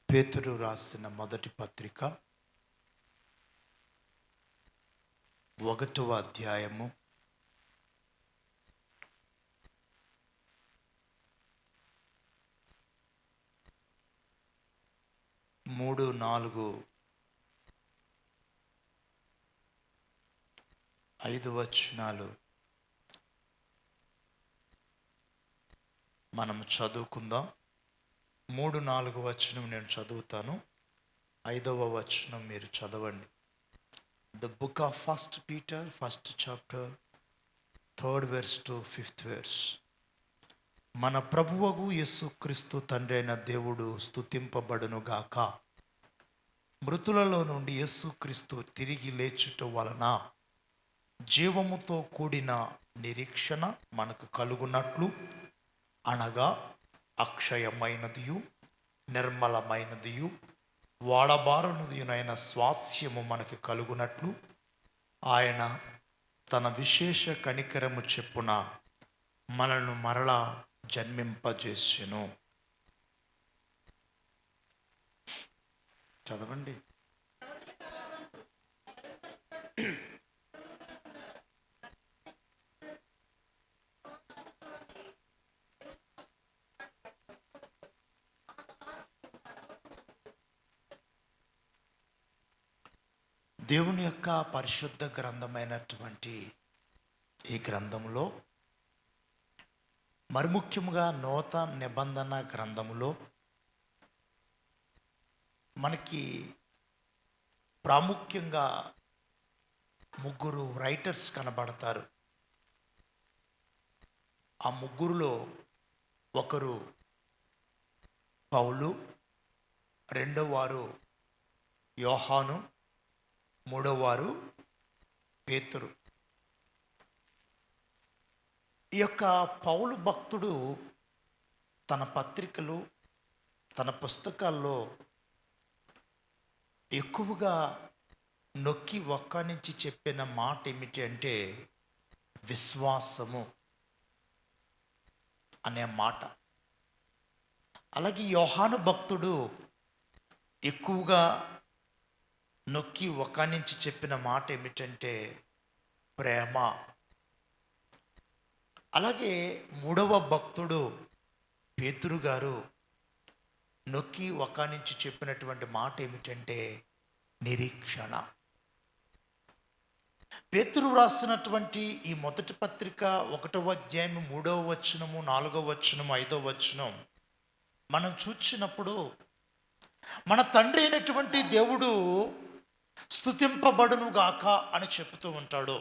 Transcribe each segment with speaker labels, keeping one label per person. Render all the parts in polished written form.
Speaker 1: పేతురు రాసిన మొదటి పత్రిక 1వ అధ్యాయము 3, 4, 5 వచనాలు మనం చదువుకుందాం. 3, 4 వచనం నేను చదువుతాను, 5వ వచనం మీరు చదవండి. The book of 1 Peter, 1st chapter, 3rd verse to 5th verse. మన ప్రభువగు యేసుక్రీస్తు తండ్రి అయిన దేవుడు స్తుతింపబడును గాక. మృతులలో నుండి యేసుక్రీస్తు తిరిగి లేచుట వలన జీవముతో కూడిన నిరీక్షణ మనకు కలుగునట్లు, అనగా అక్షయమైనదియు నిర్మలమైనదియు వాడబారనిదియునైన స్వాస్యము మనకి కలుగునట్లు ఆయన తన విశేష కనికరము చెప్పున మనను మరలా జన్మింపజేసెను. చదవండి. దేవుని యొక్క పరిశుద్ధ గ్రంథమైనటువంటి ఈ గ్రంథంలో, మరి ముఖ్యంగా నూతన నిబంధన గ్రంథములో మనకి ప్రాముఖ్యంగా ముగ్గురు రైటర్స్ కనబడతారు. ఆ ముగ్గురులో ఒకరు పౌలు, రెండవ వారు యోహాను, మూడవ వారు పేతురు. ఈ యొక్క పౌలు భక్తుడు తన పత్రికలు, తన పుస్తకాల్లో ఎక్కువగా నొక్కి ఒక్కనించి చెప్పిన మాట ఏమిటి అంటే విశ్వాసము అనే మాట. అలాగే యోహాను భక్తుడు ఎక్కువగా నొక్కి ఒక్కనించి చెప్పిన మాట ఏమిటంటే ప్రేమ. అలాగే మూడవ భక్తుడు పేతురు గారు నొక్కి ఒక్కనించి చెప్పినటువంటి మాట ఏమిటంటే నిరీక్షణ. పేతురు రాసినటువంటి ఈ మొదటి పత్రిక 1వ అధ్యాయం 3వ వచనము, 4వ వచనము, 5వ వచనం మనం చూసినప్పుడు మన తండ్రి అయినటువంటి దేవుడు స్తుతింపబడును గాక అని చెప్తూ ఉంటాడు.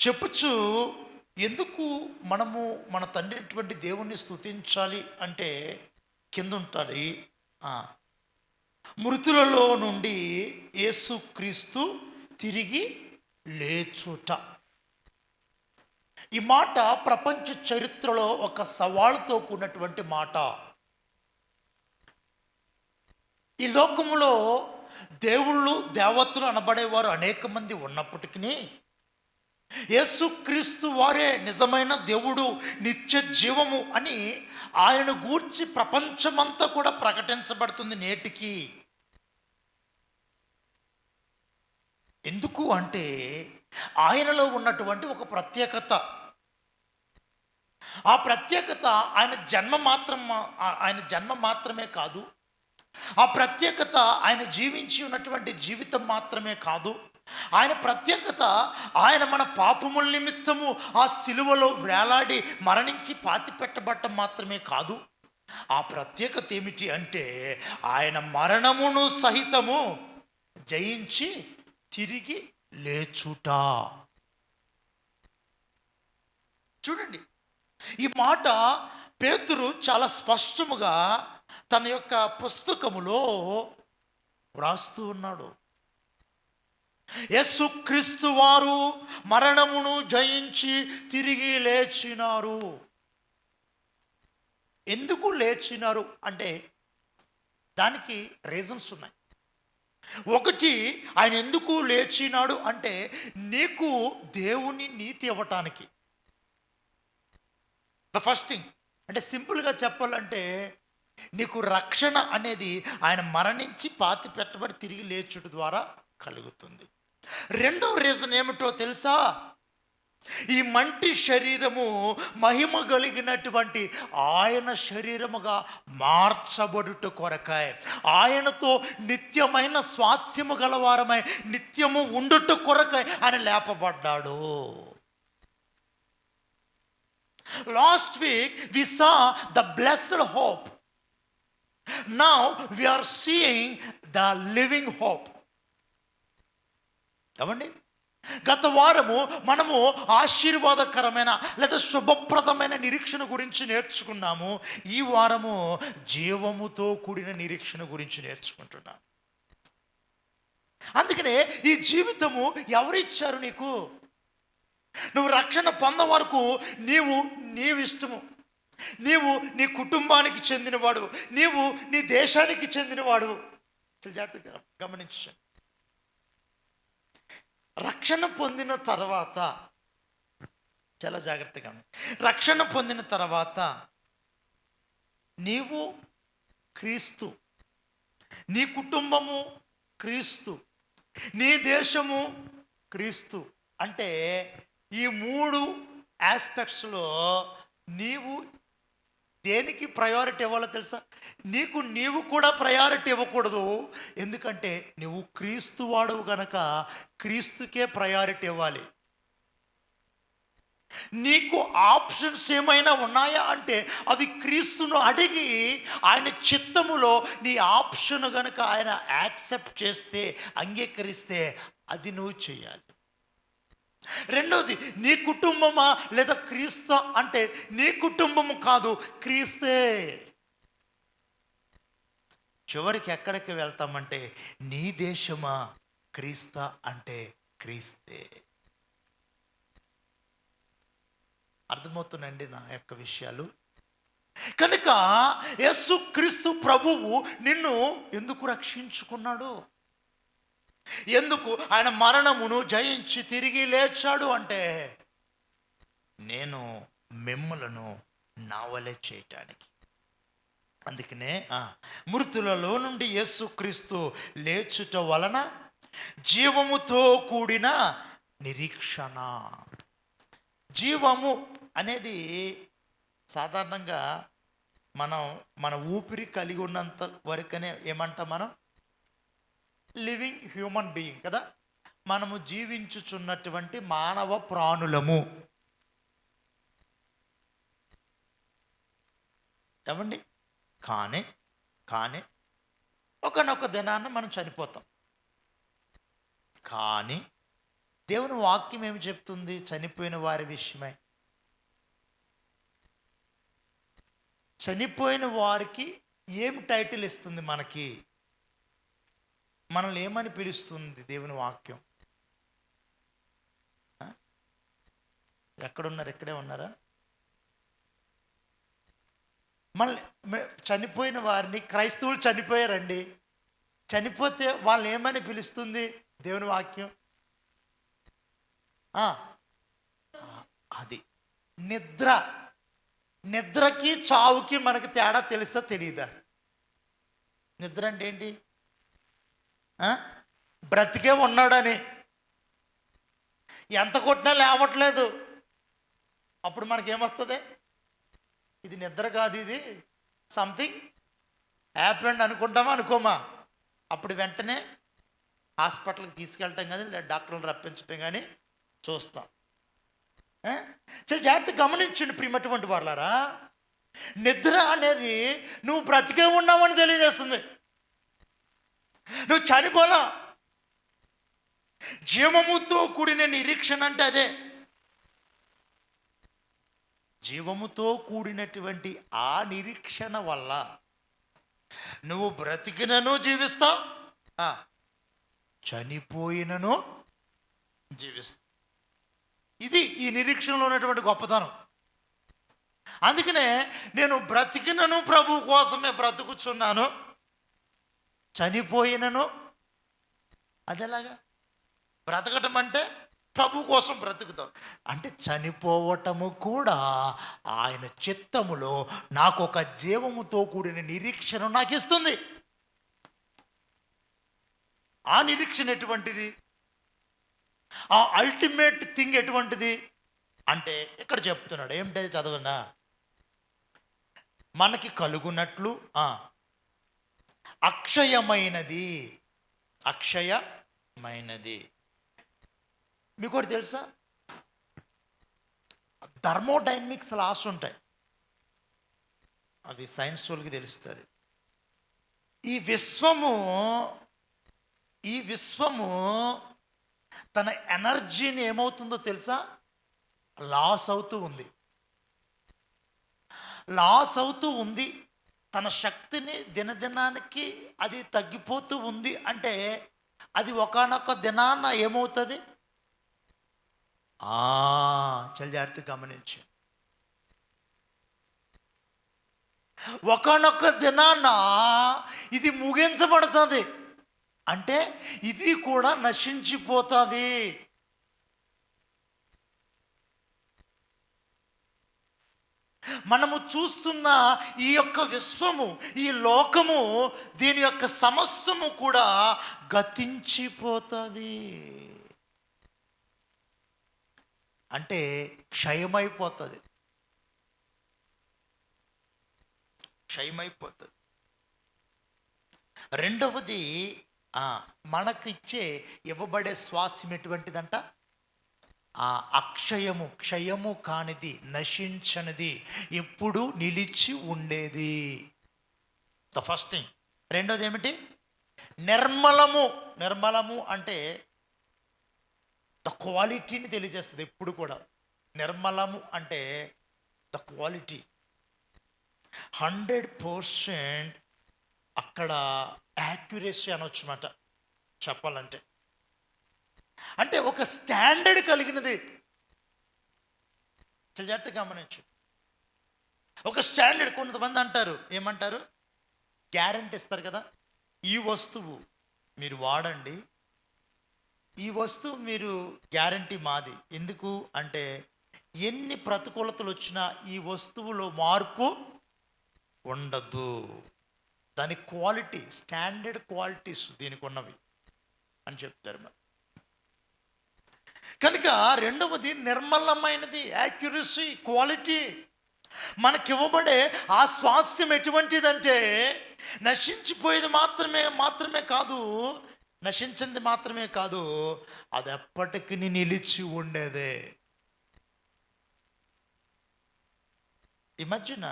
Speaker 1: చెప్పుచు ఎందుకు మనము మన తండ్రి అయినటువంటి దేవుణ్ణి స్తుతించాలి అంటే కింద ఉంటుంది, మృతులలో నుండి యేసుక్రీస్తు తిరిగి లేచుట. ఈ మాట ప్రపంచ చరిత్రలో ఒక సవాలుతో కూడినటువంటి మాట. ఈ లోకములో దేవుళ్ళు, దేవతలు అనబడేవారు అనేక మంది ఉన్నప్పటికీ యేసుక్రీస్తు వారే నిజమైన దేవుడు, నిత్య జీవము అని ఆయనను గూర్చి ప్రపంచమంతా కూడా ప్రకటించబడుతుంది నేటికి. ఎందుకు అంటే ఆయనలో ఉన్నటువంటి ఒక ప్రత్యేకత. ఆ ప్రత్యేకత ఆయన జన్మ మాత్రమే కాదు, ఆ ప్రత్యేకత ఆయన జీవించి ఉన్నటువంటి జీవితం మాత్రమే కాదు, ఆయన ప్రత్యేకత ఆయన మన పాపముల నిమిత్తము ఆ సిలువలో వేలాడి మరణించి పాతి పెట్టబడటం మాత్రమే కాదు. ఆ ప్రత్యేకత ఏమిటి అంటే ఆయన మరణమును సహితము జయించి తిరిగి లేచుట. చూడండి, ఈ మాట పేతురు చాలా స్పష్టముగా తన యొక్క పుస్తకములో వ్రాస్తూ ఉన్నాడు. యేసుక్రీస్తు వారు మరణమును జయించి తిరిగి లేచినారు. ఎందుకు లేచినారు అంటే దానికి రీజన్స్ ఉన్నాయి. ఒకటి, ఆయన ఎందుకు లేచినాడు అంటే నీకు దేవుని నీతి ఇవ్వటానికి. ద ఫస్ట్ థింగ్ అంటే సింపుల్గా చెప్పాలంటే నీకు రక్షణ అనేది ఆయన మరణించి పాతి పెట్టబడి తిరిగి లేచుట ద్వారా కలుగుతుంది. రెండవ రీజన్ ఏమిటో తెలుసా? ఈ మంటి శరీరము మహిమ కలిగినటువంటి ఆయన శరీరముగా మార్చబడుట కొరకాయ, ఆయనతో నిత్యమైన స్వాస్థ్యము గలవారమై నిత్యము ఉండుట కొరకాయ ఆయన లేపబడ్డాడు. Last week we saw the blessed hope. Now we are seeing the living hope. ఏమండి, గత వారము మనము ఆశీర్వాదకరమైన లేదా శుభప్రదమైన నిరీక్షణ గురించి నేర్చుకున్నాము. ఈ వారము జీవముతో కూడిన నిరీక్షణ గురించి నేర్చుకుంటున్నాం. అందుకనే ఈ జీవితము ఎవరిచ్చారు నీకు? నువ్వు రక్షణ పొంద వరకు నీవు ఇష్టము, నీవు నీ కుటుంబానికి చెందినవాడు, నీవు నీ దేశానికి చెందినవాడు. జాగ్రత్తగా గమనించండి. రక్షణ పొందిన తర్వాత చాలా జాగ్రత్తగా, రక్షణ పొందిన తర్వాత నీవు క్రీస్తు, నీ కుటుంబము క్రీస్తు, నీ దేశము క్రీస్తు. అంటే ఈ 3 ఆస్పెక్ట్స్లో నీవు దేనికి ప్రయారిటీ ఇవ్వాలో తెలుసా? నీవు కూడా ప్రయారిటీ ఇవ్వకూడదు. ఎందుకంటే నువ్వు క్రీస్తు వాడువు గనక క్రీస్తుకే ప్రయారిటీ ఇవ్వాలి. నీకు ఆప్షన్స్ ఏమైనా ఉన్నాయా అంటే అవి క్రీస్తును అడిగి ఆయన చిత్తములో నీ ఆప్షన్ గనక ఆయన యాక్సెప్ట్ చేస్తే, అంగీకరిస్తే అది నువ్వు చేయాలి. రెండవది, నీ కుటుంబమా లేదా క్రీస్తు అంటే నీ కుటుంబము కాదు, క్రీస్తే. చివరికి ఎక్కడికి వెళ్తామంటే నీ దేశమా క్రీస్తా అంటే క్రీస్తే. అర్థమవుతుందండి నా యొక్క విషయాలు? కనుక యేసు క్రీస్తు ప్రభువు నిన్ను ఎందుకు రక్షించుకున్నాడు? ఎందుకు ఆయన మరణమును జయించి తిరిగి లేచాడు అంటే నేను మిమ్మలను నా వలె చేయటానికి. అందుకనే మృతులలో నుండి యేసుక్రీస్తు లేచుట వలన జీవముతో కూడిన నిరీక్షణ. జీవము అనేది సాధారణంగా మన ఊపిరి కలిగి ఉన్నంత వరకనే ఏమంటాం మనం? లివింగ్ హ్యూమన్ బీయింగ్ కదా. మనము జీవించుచున్నటువంటి మానవ ప్రాణులము. ఏమండి? కానీ ఒకనొక దినాన్న మనం చనిపోతాం. కానీ దేవుని వాక్యం ఏమి చెప్తుంది చనిపోయిన వారి విషయమై? చనిపోయిన వారికి ఏం టైటిల్ ఇస్తుంది? మనల్ని ఏమని పిలుస్తుంది దేవుని వాక్యం? ఎక్కడున్నారు? ఎక్కడే ఉన్నారా? మనల్ని చనిపోయిన వారిని, క్రైస్తవులు చనిపోయారండి, చనిపోతే వాళ్ళని ఏమని పిలుస్తుంది దేవుని వాక్యం? అది నిద్రకి చావుకి మనకి తేడా తెలుసా తెలియదా? నిద్ర అంటే ఏంటి? బ్రతికే ఉన్నాడని, ఎంత కొట్టినా లేవట్లేదు. అప్పుడు మనకేమొస్తుంది? ఇది నిద్ర కాదు, ఇది సంథింగ్ హ్యాపెండ్ అనుకుంటామా అనుకోమా? అప్పుడు వెంటనే హాస్పిటల్కి తీసుకెళ్ళటం కానీ లేదా డాక్టర్లు రప్పించటం కానీ చూస్తాం. చాలా జాగ్రత్తగా గమనించండి ప్రియమైనటువంటి వాళ్ళారా. నిద్ర అనేది నువ్వు బ్రతికే ఉన్నావని తెలియజేస్తుంది. నువ్వు చనిపోలా. జీవముతో కూడిన నిరీక్షణ అంటే అదే. జీవముతో కూడినటువంటి ఆ నిరీక్షణ వల్ల నువ్వు బ్రతికినను జీవిస్తావు, చనిపోయినను జీవిస్తావు. ఇది ఈ నిరీక్షణలో ఉన్నటువంటి గొప్పతనం. అందుకనే నేను బ్రతికినను ప్రభు కోసమే బ్రతుకుచున్నాను, చనిపోయినను. అదేలాగా బ్రతకటం అంటే ప్రభు కోసం బ్రతుకుతాం. అంటే చనిపోవటము కూడా ఆయన చిత్తములో నాకు ఒక జీవముతో కూడిన నిరీక్షణ నాకు ఇస్తుంది. ఆ నిరీక్షణ ఎటువంటిది? ఆ అల్టిమేట్ థింగ్ ఎటువంటిది అంటే ఇక్కడ చెప్తున్నాడు. ఏమిటది చదవనా? మనకి కలుగునట్లు అక్షయమైనది. అక్షయమైనది మీకు ఒకటి తెలుసా? థర్మోడైనమిక్స్ లాస్ ఉంటాయి, అవి సైన్స్ వాళ్ళకి తెలుస్తుంది. ఈ విశ్వము తన ఎనర్జీని ఏమవుతుందో తెలుసా? లాస్ అవుతూ ఉంది. తన శక్తిని దినదినానికి అది తగ్గిపోతూ ఉంది. అంటే అది ఒకానొక దినాన ఏమవుతుంది? చాలా జాగ్రత్తగా గమనించు. ఒకానొక దినాన ఇది ముగించబడుతుంది. అంటే ఇది కూడా నశించిపోతుంది. మనము చూస్తున్న ఈ యొక్క విశ్వము, ఈ లోకము, దీని యొక్క సమస్తము కూడా గతించిపోతుంది. అంటే క్షయమైపోతుంది. రెండవది, మనకు ఇవ్వబడే స్వాస్థ్యం ఎటువంటిదంట? అక్షయము, క్షయము కానిది, నశించనిది, ఎప్పుడు నిలిచి ఉండేది. The first thing. రెండోది ఏమిటి? నిర్మలము అంటే ద క్వాలిటీని తెలియజేస్తుంది. ఎప్పుడు కూడా నిర్మలము అంటే ద క్వాలిటీ. 100% అక్కడ యాక్యురసీ అనొచ్చు మాట చెప్పాలంటే. అంటే ఒక స్టాండర్డ్ కలిగినది. చాలా జాగ్రత్తగా గమనించు. ఒక స్టాండర్డ్. కొంతమంది అంటారు, ఏమంటారు? గ్యారెంటీ ఇస్తారు కదా, ఈ వస్తువు మీరు వాడండి, ఈ వస్తువు మీరు గ్యారెంటీ మాది. ఎందుకు అంటే ఎన్ని ప్రతికూలతలు వచ్చినా ఈ వస్తువులో మార్పు ఉండదు. దాని క్వాలిటీ, స్టాండర్డ్ క్వాలిటీస్ దీనికి ఉన్నవి అని చెప్తారు. మరి కనుక రెండవది నిర్మలమైనది, యాక్యురసీ, క్వాలిటీ. మనకివ్వబడే ఆ స్వాస్థ్యం ఎటువంటిదంటే నశించిపోయేది మాత్రమే కాదు, నశించింది మాత్రమే కాదు, అది ఎప్పటికీ నిలిచి ఉండేదే. ఈ మధ్యన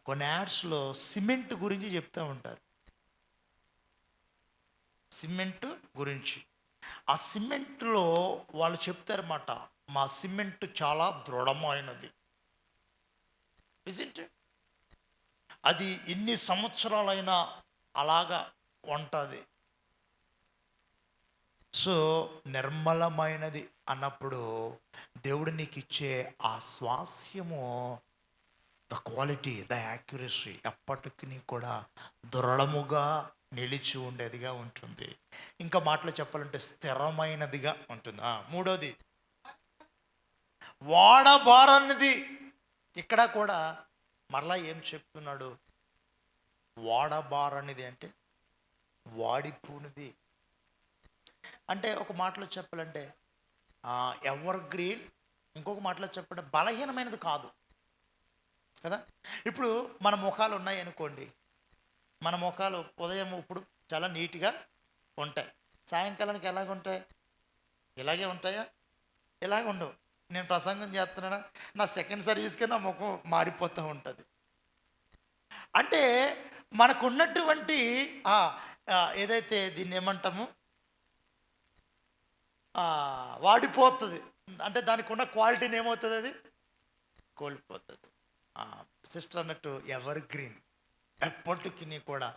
Speaker 1: కొన్ని యాడ్స్లో సిమెంట్ గురించి చెప్తూ ఉంటారు. సిమెంట్ గురించి. ఆ సిమెంట్లో వాళ్ళు చెప్తారన్నమాట, మా సిమెంట్ చాలా దృఢమైనది. ఇజంట్ అది ఎన్ని సంవత్సరాలైనా అలాగా ఉంటుంది. సో నిర్మలమైనది అన్నప్పుడు దేవుడు నీకు ఇచ్చే ఆ స్వాస్థ్యము, ద క్వాలిటీ, ద యాక్యురసీ ఎప్పటికీ కూడా దృఢముగా నిలిచి ఉండేదిగా ఉంటుంది. ఇంకా మాటలు చెప్పాలంటే స్థిరమైనదిగా ఉంటుంది. మూడోది వాడబారనిది. ఇక్కడ కూడా మరలా ఏం చెప్తున్నాడు? వాడబారనిది అంటే వాడిపోనిది. అంటే ఒక మాటలో చెప్పాలంటే ఎవర్ గ్రీన్. ఇంకొక మాటలో చెప్పంటే బలహీనమైనది కాదు కదా. ఇప్పుడు మన ముఖాలు ఉన్నాయి అనుకోండి, మన ముఖాలు ఉదయం ఇప్పుడు చాలా నీట్గా ఉంటాయి, సాయంకాలానికి ఎలాగ ఉంటాయి? ఇలాగే ఉంటాయా? ఇలాగ ఉండవు. నేను ప్రసంగం చేస్తున్నానా, నా సెకండ్ సర్వీస్కే నా ముఖం మారిపోతూ ఉంటుంది. అంటే మనకున్నటువంటి ఏదైతే దీన్ని ఏమంటాము, వాడిపోతుంది. అంటే దానికి ఉన్న క్వాలిటీని ఏమవుతుంది? అది కోల్పోతుంది. సిస్టర్ అన్నట్టు ఎవర్ గ్రీన్, ఎప్పటికీ కూడా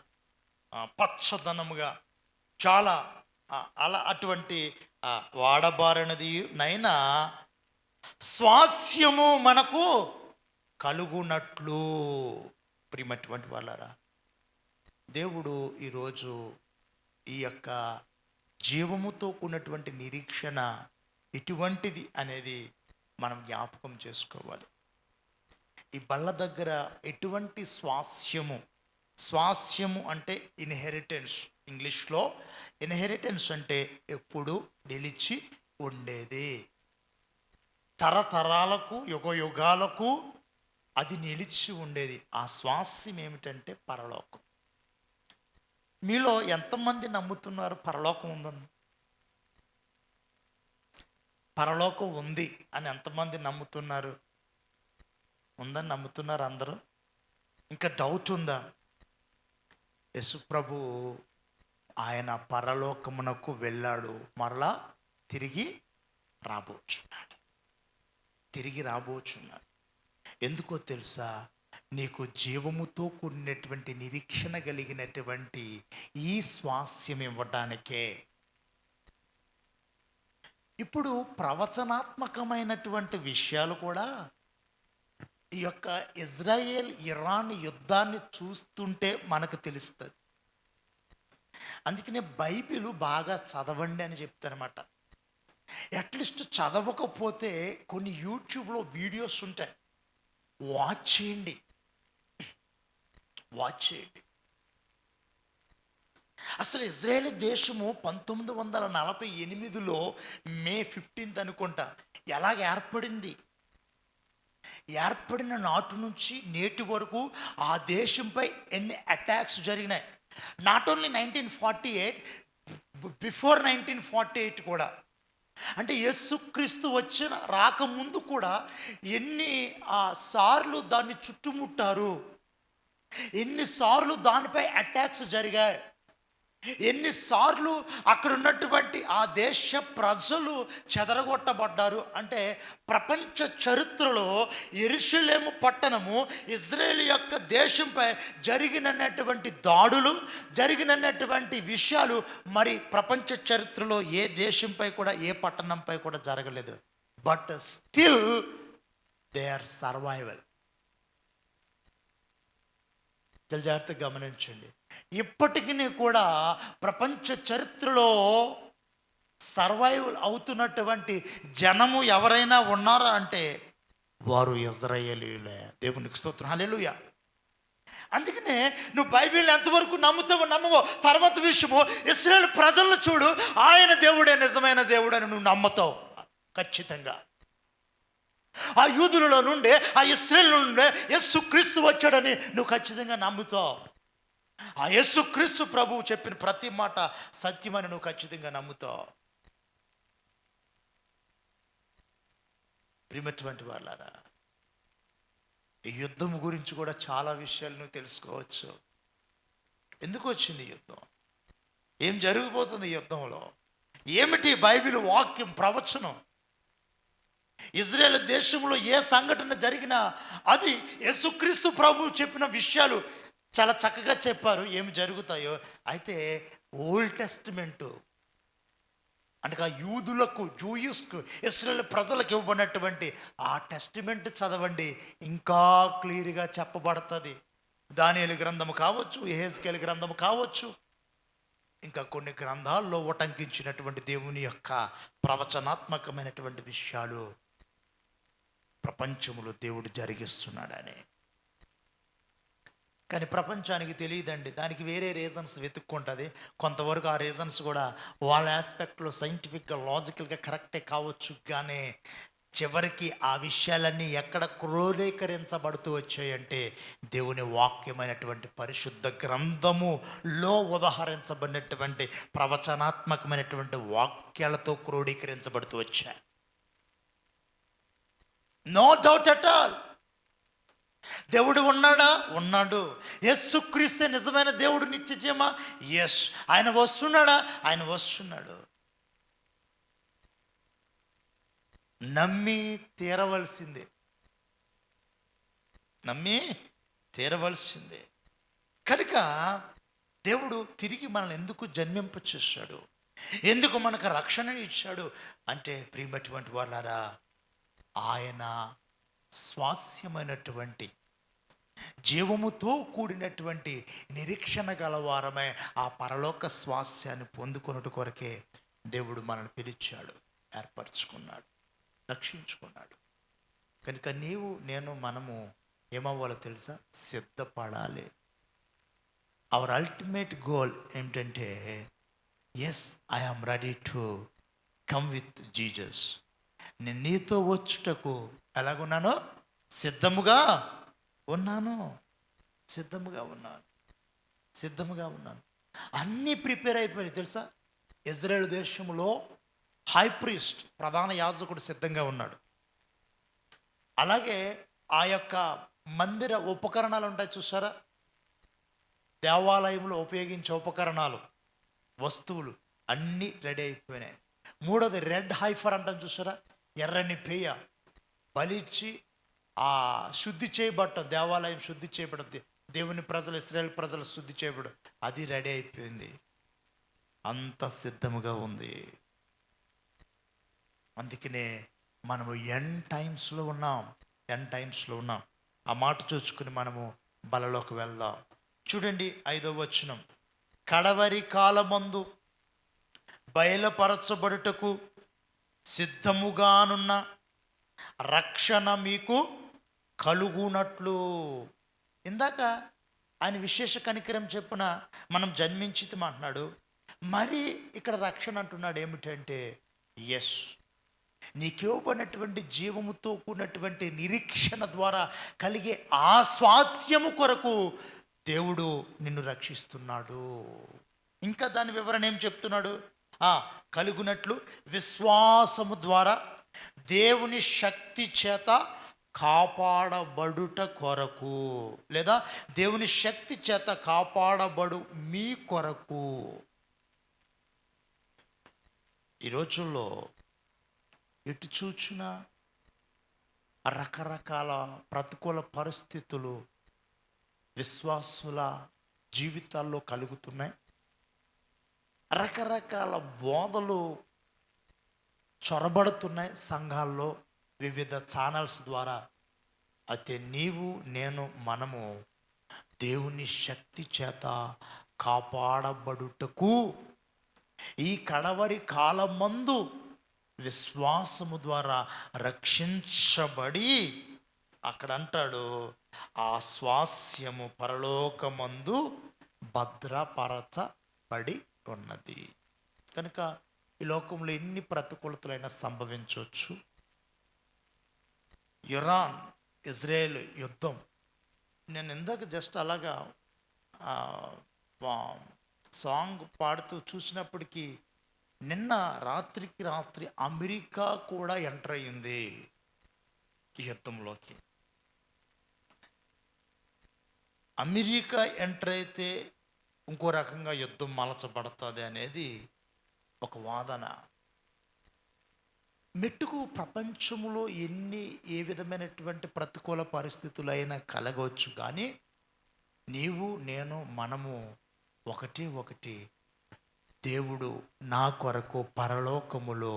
Speaker 1: పచ్చదనముగా చాలా అటువంటి వాడబారినది నైనా స్వాస్యము మనకు కలుగునట్లు. ప్రియమైనటువంటి వాళ్ళారా, దేవుడు ఈరోజు ఈ యొక్క జీవముతో కూడినటువంటి నిరీక్షణ ఎటువంటిది అనేది మనం జ్ఞాపకం చేసుకోవాలి. ఈ బల్ల దగ్గర ఎటువంటి స్వాస్యము అంటే ఇన్హెరిటెన్స్. ఇంగ్లీష్లో ఇన్హెరిటెన్స్ అంటే ఎప్పుడు నిలిచి ఉండేది, తరతరాలకు యుగాలకు అది నిలిచి ఉండేది. ఆ స్వాస్యం ఏమిటంటే పరలోకం. మీలో ఎంతమంది నమ్ముతున్నారు పరలోకం ఉందని? పరలోకం ఉంది అని ఎంతమంది నమ్ముతున్నారు? ఉందని నమ్ముతున్నారు అందరూ? ఇంకా డౌట్ ఉందా? యేసు ప్రభు ఆయన పరలోకమునకు వెళ్ళాడు, మరలా తిరిగి రాబోచున్నాడు. ఎందుకో తెలుసా? నీకు జీవముతో కూడినటువంటి నిరీక్షణ కలిగినటువంటి ఈ స్వాస్యం ఇవ్వటానికే. ఇప్పుడు ప్రవచనాత్మకమైనటువంటి విషయాలు కూడా ఈ యొక్క ఇజ్రాయేల్ ఇరాన్ యుద్ధాన్ని చూస్తుంటే మనకు తెలుస్తుంది. అందుకనే బైబిల్ బాగా చదవండి అని చెప్తానమాట. అట్లీస్ట్ చదవకపోతే కొన్ని యూట్యూబ్లో వీడియోస్ ఉంటాయి, వాచ్ చేయండి. అసలు ఇజ్రాయేల్ దేశము 1948లో మే 15 అనుకుంటా ఎలాగ ఏర్పడింది? ఏర్పడిన నాటి నుంచి నేటి వరకు ఆ దేశంపై ఎన్ని అటాక్స్ జరిగినాయి. నాట్ ఓన్లీ 1948, బిఫోర్ 1948 కూడా, అంటే యేసుక్రీస్తు రాకముందు కూడా ఎన్ని సార్లు దాన్ని చుట్టుముట్టారు, ఎన్నిసార్లు దానిపై అటాక్స్ జరిగాయి, ఎన్నిసార్లు అక్కడ ఉన్నటువంటి ఆ దేశ ప్రజలు చెదరగొట్టబడ్డారు. అంటే ప్రపంచ చరిత్రలో యెరూషలేము పట్టణము ఇజ్రాయేల్ యొక్క దేశంపై జరిగినటువంటి దాడులు, జరిగినటువంటి విషయాలు మరి ప్రపంచ చరిత్రలో ఏ దేశంపై కూడా, ఏ పట్టణంపై కూడా జరగలేదు. But still they are survival. జాగ్రత్తగా గమనించండి. ఇప్పటికీ కూడా ప్రపంచ చరిత్రలో సర్వైవల్ అవుతున్నటువంటి జనము ఎవరైనా ఉన్నారా అంటే వారు ఇజ్రాయేలీయులే. దేవునికి స్తోత్రం, హల్లెలూయా. అందుకనే నువ్వు బైబిల్ ఎంతవరకు నమ్మవో తర్వాత విషయము, ఇశ్రాయేలు ప్రజలను చూడు, ఆయన దేవుడే నిజమైన దేవుడు అని నువ్వు నమ్ముతావు ఖచ్చితంగా. ఆ యూదులలో నుండే, ఆ ఇశ్రాయేలు నుండే యేసుక్రీస్తు వచ్చాడని నువ్వు ఖచ్చితంగా నమ్ముతావు. ఆ యేసుక్రీస్తు ప్రభువు చెప్పిన ప్రతి మాట సత్యమని నువ్వు ఖచ్చితంగా నమ్ముతావు. ప్రియమైనటువంటి వాళ్ళారా, ఈ యుద్ధం గురించి కూడా చాలా విషయాలు నువ్వు తెలుసుకోవచ్చు. ఎందుకు వచ్చింది యుద్ధం? ఏం జరిగిపోతుంది యుద్ధంలో? ఏమిటి బైబిల్ వాక్యం, ప్రవచనం? ఇజ్రాయేల్ దేశంలో ఏ సంఘటన జరిగినా అది యేసుక్రీస్తు ప్రభువు చెప్పిన విషయాలు చాలా చక్కగా చెప్పారు ఏమి జరుగుతాయో. అయితే ఓల్డ్ టెస్టిమెంటు అంటే ఆ యూదులకు, జూయిస్కు, ఇశ్రాయేల్ ప్రజలకు ఇవ్వబడినటువంటి ఆ టెస్టిమెంట్ చదవండి, ఇంకా క్లియర్గా చెప్పబడుతుంది. దానియేలు గ్రంథము కావచ్చు, యెహెజ్కేలు గ్రంథము కావచ్చు, ఇంకా కొన్ని గ్రంథాల్లో ఉటంకించినటువంటి దేవుని యొక్క ప్రవచనాత్మకమైనటువంటి విషయాలు ప్రపంచంలో దేవుడు జరిగిస్తున్నాడని. కానీ ప్రపంచానికి తెలియదండి, దానికి వేరే రీజన్స్ వెతుక్కుంటుంది. కొంతవరకు ఆ రీజన్స్ కూడా వాళ్ళ ఆస్పెక్ట్లో సైంటిఫిక్గా, లాజికల్గా కరెక్టే కావచ్చు, కానీ చివరికి ఆ విషయాలన్నీ ఎక్కడ క్రోడీకరించబడుతూ వచ్చాయంటే దేవుని వాక్యమైనటువంటి పరిశుద్ధ గ్రంథములో ఉదహరించబడినటువంటి ప్రవచనాత్మకమైనటువంటి వాక్యాలతో క్రోడీకరించబడుతూ వచ్చాయి. No doubt at all. దేవుడు ఉన్నాడా? ఉన్నాడు. యేసుక్రీస్తే నిజమైన దేవుడు, నిత్యజీవ. ఎస్. ఆయన వస్తున్నాడా? ఆయన వస్తున్నాడు. నమ్మి తీరవలసిందే. కనుక దేవుడు తిరిగి మనల్ని ఎందుకు జన్మింప చేశాడు, ఎందుకు మనకు రక్షణ ఇచ్చాడు అంటే, ప్రియమైనటువంటి వాళ్ళారా, ఆయన స్వాస్యమైనటువంటి జీవముతో కూడినటువంటి నిరీక్షణ గలవారమై ఆ పరలోక స్వాస్యాన్ని పొందుకొనుట కొరకే దేవుడు మనల్ని పిలిచాడు, ఏర్పరచుకున్నాడు, రక్షించుకున్నాడు. కనుక నీవు నేను మనము ఏమవ్వాలో తెలుసా? సిద్ధపడాలి. అవర్ అల్టిమేట్ గోల్ ఏమిటంటే, yes I am ready to come with Jesus. నేను నీతో వచ్చుటకు ఎలాగున్నానో సిద్ధముగా ఉన్నాను, సిద్ధముగా ఉన్నాను, సిద్ధముగా ఉన్నాను. అన్నీ ప్రిపేర్ అయిపోయినాయి తెలుసా. ఇజ్రాయేల్ దేశంలో హై ప్రీస్ట్, ప్రధాన యాజకుడు సిద్ధంగా ఉన్నాడు. అలాగే ఆ యొక్క మందిర ఉపకరణాలు ఉంటాయి చూసారా, దేవాలయంలో ఉపయోగించే ఉపకరణాలు, వస్తువులు అన్నీ రెడీ అయిపోయినాయి. మూడోది రెడ్ హైఫర్ అంటాం చూసారా, ఎర్రని పేయ బలిచ్చి ఆ శుద్ధి చేయబడటం, దేవాలయం శుద్ధి చేయబడుద్ది, దేవుని ప్రజలు, ఇశ్రాయేల్ ప్రజలు శుద్ధి చేయబడు, అది రెడీ అయిపోయింది. అంత సిద్ధముగా ఉంది. అందుకనే మనము ఎండ్ టైమ్స్లో ఉన్నాం, ఎండ్ టైమ్స్లో ఉన్నాం. ఆ మాట చూసుకుని మనము బలలోకి వెళ్దాం. చూడండి 5వ వచనం, కడవరి కాలమందు బయలుపరచబడుటకు సిద్ధముగానున్న రక్షణ మీకు కలుగునట్లు. ఇందాక ఆయన విశేష కనికరం చెప్పున మనం జన్మించితం అంటున్నాడు, మరి ఇక్కడ రక్షణ అంటున్నాడు. ఏమిటంటే, ఎస్, నీకివ్వబడినటువంటి జీవముతో కూడినటువంటి నిరీక్షణ ద్వారా కలిగే ఆ స్వాస్యము కొరకు దేవుడు నిన్ను రక్షిస్తున్నాడు. ఇంకా దాని వివరణ ఏం చెప్తున్నాడు? కలుగునట్లు విశ్వాసము ద్వారా దేవుని శక్తి చేత కాపాడబడుట కొరకు, లేదా దేవుని శక్తి చేత కాపాడబడు మీ కొరకు. ఈ రోజుల్లో ఎటు చూచినా రకరకాల ప్రతికూల పరిస్థితులు విశ్వాసుల జీవితాల్లో కలుగుతున్నాయి. రకరకాల బోధలు చొరబడుతున్నాయి సంఘాల్లో, వివిధ ఛానల్స్ ద్వారా. అయితే నీవు నేను మనము దేవుని శక్తి చేత కాపాడబడుటకు ఈ కడవరి కాలమందు విశ్వాసము ద్వారా రక్షించబడి, అక్కడ అంటాడు, ఆ స్వాస్యము పరలోకమందు భద్రపరచబడి ఉన్నది. కనుక ఈ లోకంలో ఎన్ని ప్రతికూలతలైనా సంభవించవచ్చు. ఇరాన్ ఇజ్రాయేల్ యుద్ధం, నేను ఇందాక జస్ట్ అలాగా సాంగ్ పాడుతూ చూసినప్పటికీ, నిన్న రాత్రికి రాత్రి అమెరికా కూడా ఎంటర్ అయ్యింది ఈ యుద్ధంలోకి. అమెరికా ఎంటర్ అయితే ఇంకో రకంగా యుద్ధం మలచబడుతుంది అనేది ఒక వాదన. మెట్టుకు ప్రపంచంలో ఏ విధమైనటువంటి ప్రతికూల పరిస్థితులైనా కలగవచ్చు, కానీ నీవు నేను మనము ఒకటి దేవుడు నా కొరకు పరలోకములో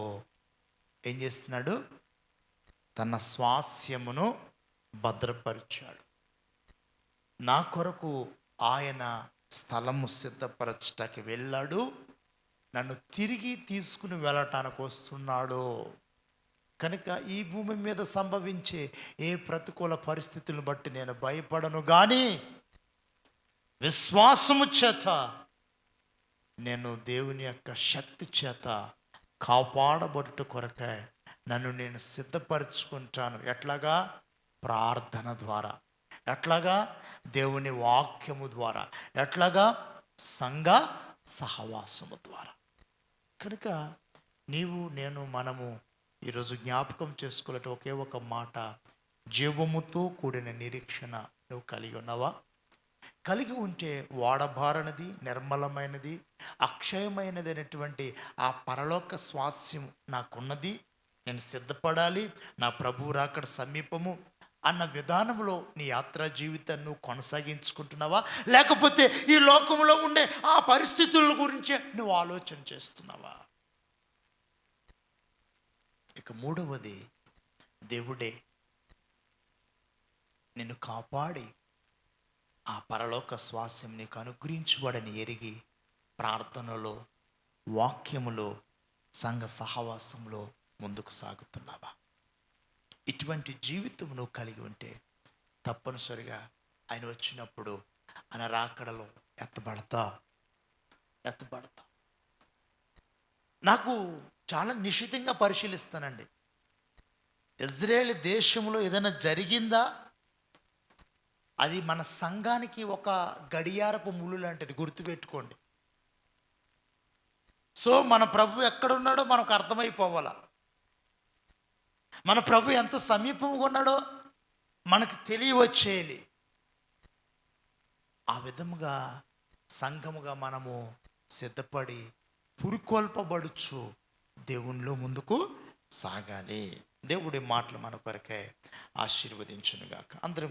Speaker 1: ఏం చేస్తున్నాడు? తన స్వాస్యమును భద్రపరిచాడు. నా కొరకు ఆయన స్థలము సిద్ధపరచటానికి వెళ్ళాడు, నన్ను తిరిగి తీసుకుని వెళ్ళటానికి వస్తున్నాడు. కనుక ఈ భూమి మీద సంభవించే ఏ ప్రతికూల పరిస్థితులను బట్టి నేను భయపడను, కానీ విశ్వాసము చేత నేను దేవుని యొక్క శక్తి చేత కాపాడబడుట కొరకే నన్ను నేను సిద్ధపరచుకుంటాను. ఎట్లాగా? ప్రార్థన ద్వారా, ఎట్లాగా? దేవుని వాక్యము ద్వారా, ఎట్లాగా? సంఘ సహవాసము ద్వారా. కనుక నీవు నేను మనము ఈరోజు జ్ఞాపకం చేసుకోలేట ఒకే ఒక మాట, జీవముతో కూడిన నిరీక్షణ నువ్వు కలిగి ఉన్నావా? కలిగి ఉంటే వాడబారనిది, నిర్మలమైనది, అక్షయమైనది అయినటువంటి ఆ పరలోక స్వాస్యం నాకున్నది, నేను సిద్ధపడాలి, నా ప్రభువు రాకడ సమీపము అన్న విధానంలో నీ యాత్రా జీవితాన్ని నువ్వు కొనసాగించుకుంటున్నావా? లేకపోతే ఈ లోకంలో ఉండే ఆ పరిస్థితుల గురించే నువ్వు ఆలోచన చేస్తున్నావా? ఇక మూడవది, దేవుడే నిన్ను కాపాడి ఆ పరలోక స్వాస్యం నీకు అనుగ్రహించబడని ఎరిగి ప్రార్థనలో, వాక్యములో, సంఘ సహవాసంలో ముందుకు సాగుతున్నావా? ఇటువంటి జీవితం నువ్వు కలిగి ఉంటే తప్పనిసరిగా ఆయన వచ్చినప్పుడు ఆయన రాకడలో ఎత్తబడతా. నాకు చాలా నిశితంగా పరిశీలిస్తానండి. ఇజ్రాయేల్ దేశంలో ఏదైనా జరిగిందా, అది మన సంఘానికి ఒక గడియారపు ముళ్ళు లాంటిది, గుర్తుపెట్టుకోండి. సో మన ప్రభు ఎక్కడున్నాడో మనకు అర్థమైపోవాలా, మన ప్రభు ఎంత సమీపంగా ఉన్నాడో మనకు తెలియవచ్చేయాలి. ఆ విధముగా సంఘముగా మనము సిద్ధపడి పురుకొల్పబడుచు దేవునిలో ముందుకు సాగాలి. దేవుడి మాటలు మన కొరకే ఆశీర్వదించునుగాక. అందరం